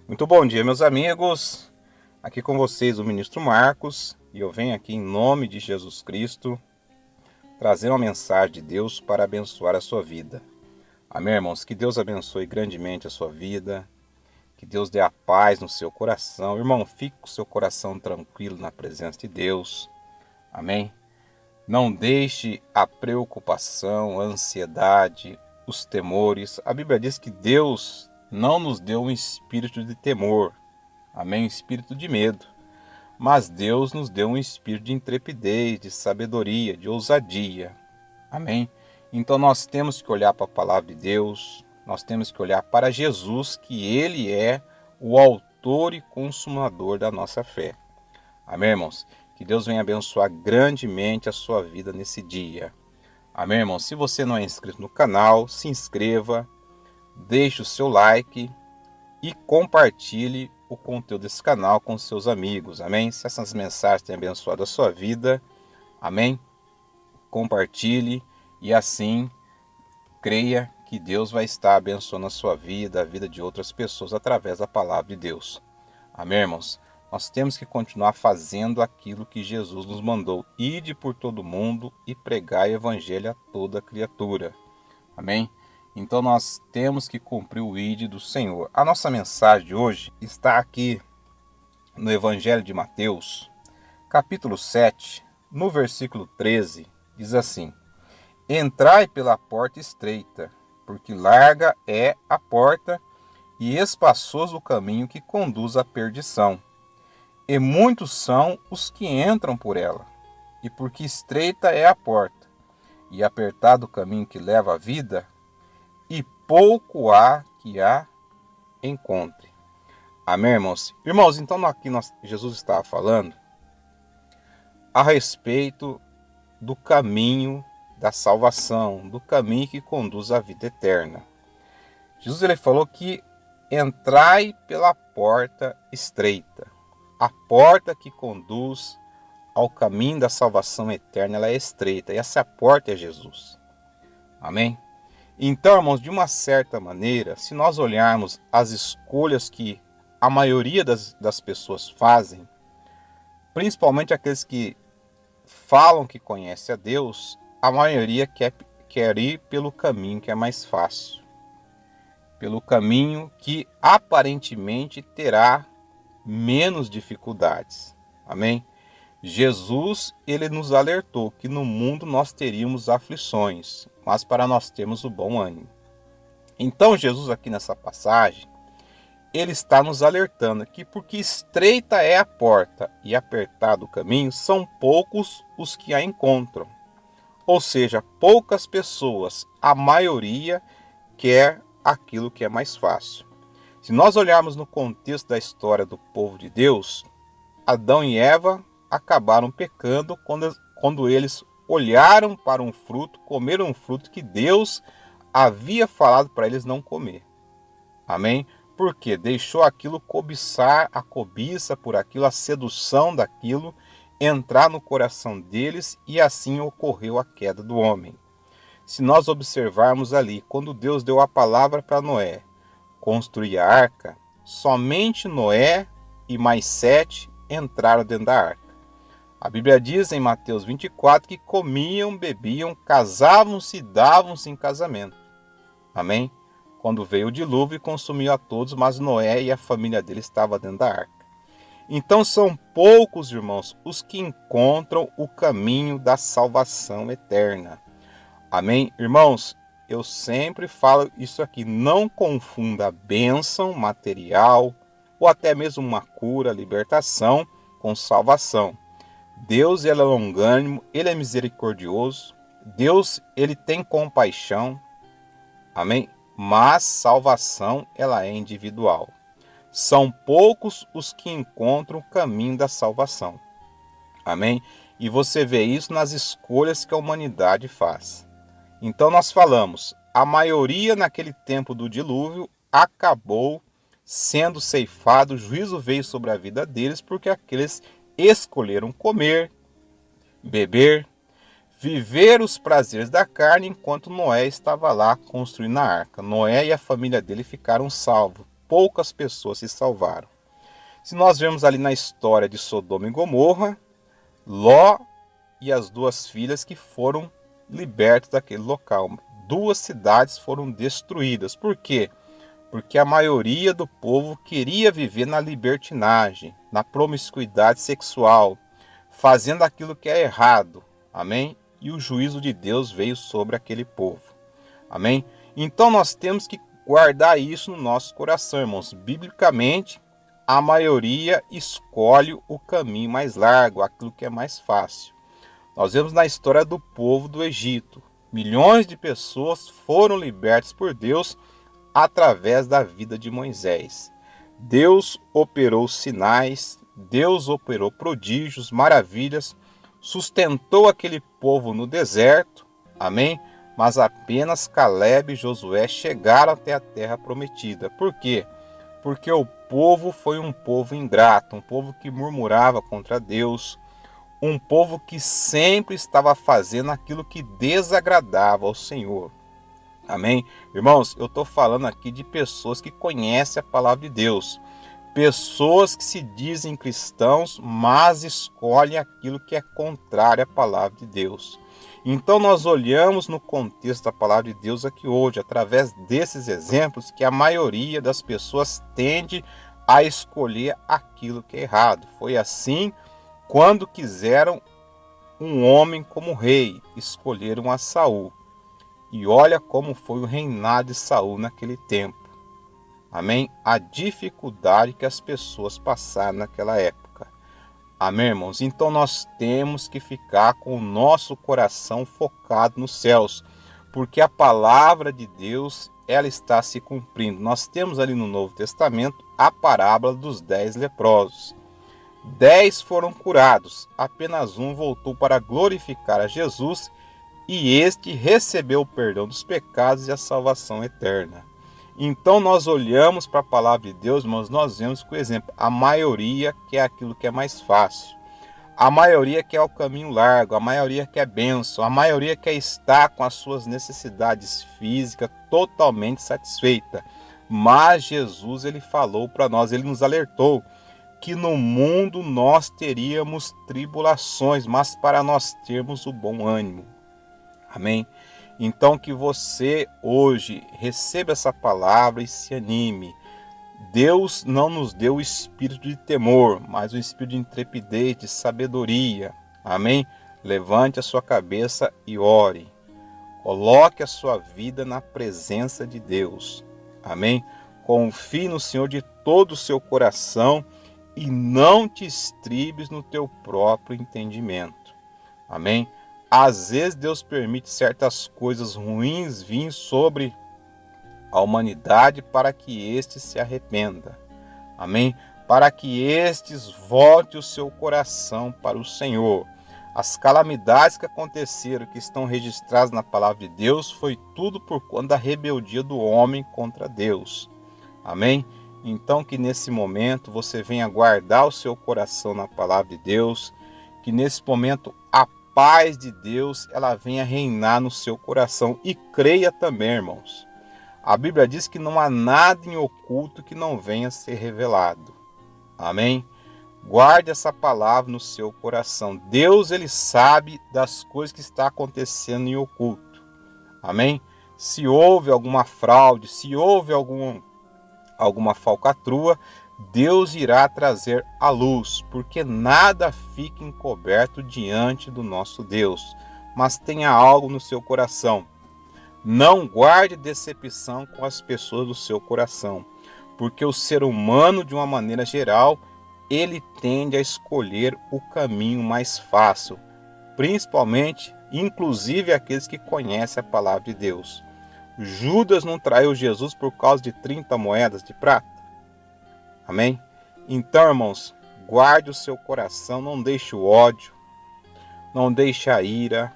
Muito bom dia, meus amigos. Aqui com vocês o ministro Marcos, e eu venho aqui em nome de Jesus Cristo trazer uma mensagem de Deus para abençoar a sua vida. Amém, irmãos? Que Deus abençoe grandemente a sua vida, que Deus dê a paz no seu coração. Irmão, fique com o seu coração tranquilo na presença de Deus. Amém? Não deixe a preocupação, a ansiedade, os temores. A Bíblia diz que Deus não nos deu um espírito de temor, amém? Um espírito de medo. Mas Deus nos deu um espírito de intrepidez, de sabedoria, de ousadia, amém? Então nós temos que olhar para a palavra de Deus, nós temos que olhar para Jesus, que Ele é o autor e consumador da nossa fé. Amém, irmãos? Que Deus venha abençoar grandemente a sua vida nesse dia. Amém, irmãos? Se você não é inscrito no canal, se inscreva, deixe o seu like e compartilhe o conteúdo desse canal com seus amigos. Amém? Se essas mensagens têm abençoado a sua vida, amém? Compartilhe e assim creia que Deus vai estar abençoando a sua vida, a vida de outras pessoas através da palavra de Deus. Amém, irmãos? Nós temos que continuar fazendo aquilo que Jesus nos mandou. Ide por todo mundo e pregai o evangelho a toda criatura. Amém? Então nós temos que cumprir o ide do Senhor. A nossa mensagem de hoje está aqui no Evangelho de Mateus, capítulo 7, no versículo 13, diz assim: Entrai pela porta estreita, porque larga é a porta e espaçoso o caminho que conduz à perdição. E muitos são os que entram por ela, e porque estreita é a porta, e apertado o caminho que leva à vida, e pouco há que a encontre. Amém, irmãos? Irmãos, então aqui Jesus estava falando a respeito do caminho da salvação, do caminho que conduz à vida eterna. Jesus ele falou que entrai pela porta estreita. A porta que conduz ao caminho da salvação eterna, ela é estreita, e essa porta é Jesus. Amém? Então, irmãos, de uma certa maneira, se nós olharmos as escolhas que a maioria das pessoas fazem, principalmente aqueles que falam que conhecem a Deus, a maioria quer ir pelo caminho que é mais fácil, pelo caminho que aparentemente terá menos dificuldades. Amém? Jesus, ele nos alertou que no mundo nós teríamos aflições, mas para nós termos o bom ânimo. Então Jesus aqui nessa passagem, ele está nos alertando que porque estreita é a porta e apertado o caminho, são poucos os que a encontram. Ou seja, poucas pessoas, a maioria quer aquilo que é mais fácil. Se nós olharmos no contexto da história do povo de Deus, Adão e Eva acabaram pecando quando eles olharam para um fruto, comeram um fruto que Deus havia falado para eles não comer. Amém? Porque deixou aquilo cobiçar, a cobiça por aquilo, a sedução daquilo, entrar no coração deles, e assim ocorreu a queda do homem. Se nós observarmos ali, quando Deus deu a palavra para Noé construir a arca, somente Noé e mais 7 entraram dentro da arca. A Bíblia diz em Mateus 24 que comiam, bebiam, casavam-se e davam-se em casamento. Amém? Quando veio o dilúvio e consumiu a todos, mas Noé e a família dele estavam dentro da arca. Então são poucos, irmãos, os que encontram o caminho da salvação eterna. Amém? Irmãos, eu sempre falo isso aqui, não confunda bênção material ou até mesmo uma cura, libertação com salvação. Deus ele é longânimo, ele é misericordioso, Deus ele tem compaixão, amém? Mas salvação ela é individual. São poucos os que encontram o caminho da salvação, amém? E você vê isso nas escolhas que a humanidade faz. Então nós falamos, a maioria naquele tempo do dilúvio acabou sendo ceifado, o juízo veio sobre a vida deles porque aqueles escolheram comer, beber, viver os prazeres da carne enquanto Noé estava lá construindo a arca. Noé e a família dele ficaram salvos, poucas pessoas se salvaram. Se nós vemos ali na história de Sodoma e Gomorra, Ló e as duas filhas que foram libertas daquele local. 2 cidades foram destruídas. Por quê? Porque a maioria do povo queria viver na libertinagem, na promiscuidade sexual, fazendo aquilo que é errado. Amém? E o juízo de Deus veio sobre aquele povo. Amém? Então nós temos que guardar isso no nosso coração, irmãos. Biblicamente, a maioria escolhe o caminho mais largo, aquilo que é mais fácil. Nós vemos na história do povo do Egito. Milhões de pessoas foram libertas por Deus através da vida de Moisés. Deus operou sinais, Deus operou prodígios, maravilhas, sustentou aquele povo no deserto, amém? Mas apenas Caleb e Josué chegaram até a terra prometida. Por quê? Porque o povo foi um povo ingrato, um povo que murmurava contra Deus, um povo que sempre estava fazendo aquilo que desagradava ao Senhor. Amém? Irmãos, eu estou falando aqui de pessoas que conhecem a palavra de Deus. Pessoas que se dizem cristãos, mas escolhem aquilo que é contrário à palavra de Deus. Então nós olhamos no contexto da palavra de Deus aqui hoje, através desses exemplos, que a maioria das pessoas tende a escolher aquilo que é errado. Foi assim quando quiseram um homem como rei, escolheram a Saul. E olha como foi o reinado de Saul naquele tempo. Amém? A dificuldade que as pessoas passaram naquela época. Amém, irmãos? Então nós temos que ficar com o nosso coração focado nos céus, porque a palavra de Deus, ela está se cumprindo. Nós temos ali no Novo Testamento a parábola dos 10 leprosos. 10 foram curados, apenas um voltou para glorificar a Jesus, e este recebeu o perdão dos pecados e a salvação eterna. Então nós olhamos para a palavra de Deus, mas nós vemos, por exemplo, a maioria quer aquilo que é mais fácil. A maioria quer o caminho largo, a maioria quer bênção, a maioria quer estar com as suas necessidades físicas totalmente satisfeita. Mas Jesus, ele falou para nós, ele nos alertou que no mundo nós teríamos tribulações, mas para nós termos o bom ânimo. Amém? Então que você hoje receba essa palavra e se anime. Deus não nos deu o espírito de temor, mas o espírito de intrepidez, de sabedoria. Amém? Levante a sua cabeça e ore. Coloque a sua vida na presença de Deus. Amém? Confie no Senhor de todo o seu coração e não te estribes no teu próprio entendimento. Amém? Às vezes Deus permite certas coisas ruins virem sobre a humanidade para que este se arrependa. Amém? Para que estes volte o seu coração para o Senhor. As calamidades que aconteceram, que estão registradas na palavra de Deus, foi tudo por conta da rebeldia do homem contra Deus. Amém? Então que nesse momento você venha guardar o seu coração na palavra de Deus, que nesse momento a paz de Deus, ela venha reinar no seu coração. E creia também, irmãos. A Bíblia diz que não há nada em oculto que não venha a ser revelado. Amém? Guarde essa palavra no seu coração. Deus, ele sabe das coisas que estão acontecendo em oculto. Amém? Se houve alguma fraude, se houve alguma falcatrua, Deus irá trazer à luz, porque nada fica encoberto diante do nosso Deus. Mas tenha algo no seu coração. Não guarde decepção com as pessoas do seu coração, porque o ser humano, de uma maneira geral, ele tende a escolher o caminho mais fácil, principalmente, inclusive aqueles que conhecem a palavra de Deus. Judas não traiu Jesus por causa de 30 moedas de prata? Amém? Então, irmãos, guarde o seu coração, não deixe o ódio, não deixe a ira,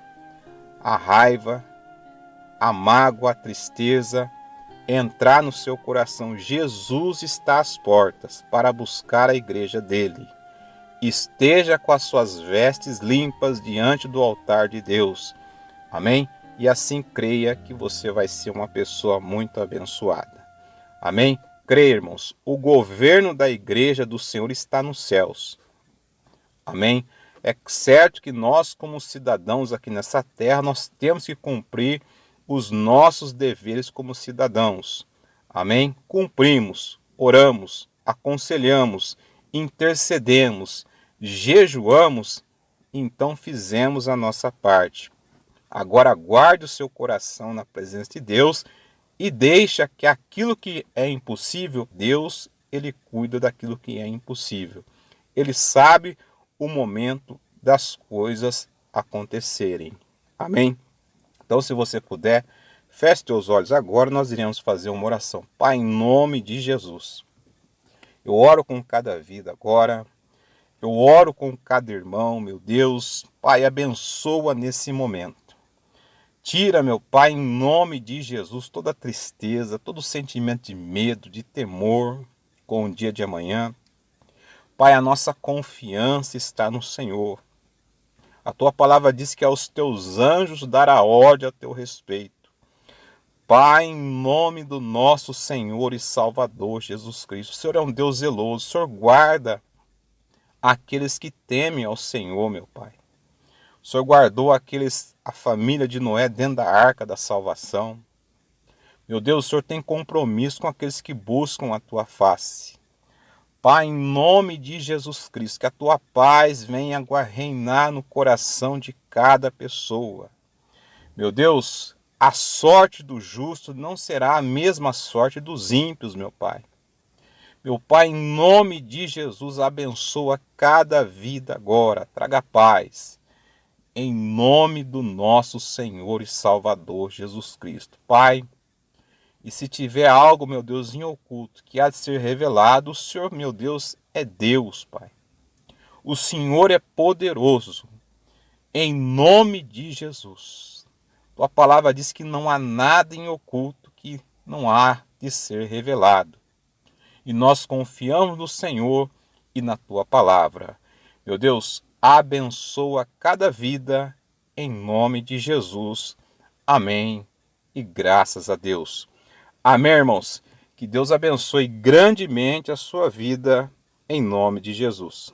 a raiva, a mágoa, a tristeza entrar no seu coração. Jesus está às portas para buscar a igreja dele. Esteja com as suas vestes limpas diante do altar de Deus. Amém? E assim creia que você vai ser uma pessoa muito abençoada. Amém? crer, irmãos, o governo da igreja do Senhor está nos céus. Amém? É certo que nós, como cidadãos aqui nessa terra, nós temos que cumprir os nossos deveres como cidadãos. Amém? Cumprimos, oramos, aconselhamos, intercedemos, jejuamos, então fizemos a nossa parte. Agora guarde o seu coração na presença de Deus e deixa que aquilo que é impossível, Deus, Ele cuida daquilo que é impossível. Ele sabe o momento das coisas acontecerem. Amém? Então, se você puder, feche teus olhos agora, nós iremos fazer uma oração. Pai, em nome de Jesus, eu oro com cada vida agora, eu oro com cada irmão, meu Deus. Pai, abençoa nesse momento. Tira, meu Pai, em nome de Jesus, toda tristeza, todo sentimento de medo, de temor com o dia de amanhã. Pai, a nossa confiança está no Senhor. A tua palavra diz que aos teus anjos dará ordem a teu respeito. Pai, em nome do nosso Senhor e Salvador Jesus Cristo, o Senhor é um Deus zeloso, o Senhor guarda aqueles que temem ao Senhor, meu Pai. O Senhor guardou a família de Noé dentro da arca da salvação. Meu Deus, o Senhor tem compromisso com aqueles que buscam a tua face. Pai, em nome de Jesus Cristo, que a tua paz venha reinar no coração de cada pessoa. Meu Deus, a sorte do justo não será a mesma sorte dos ímpios, meu Pai. Meu Pai, em nome de Jesus, abençoa cada vida agora, traga paz. Em nome do nosso Senhor e Salvador Jesus Cristo. Pai, e se tiver algo, meu Deus, em oculto, que há de ser revelado, o Senhor, meu Deus, é Deus, Pai. O Senhor é poderoso. Em nome de Jesus. Tua palavra diz que não há nada em oculto que não há de ser revelado. E nós confiamos no Senhor e na tua palavra. Meu Deus, abençoa cada vida em nome de Jesus. Amém. E graças a Deus. Amém, irmãos. Que Deus abençoe grandemente a sua vida em nome de Jesus.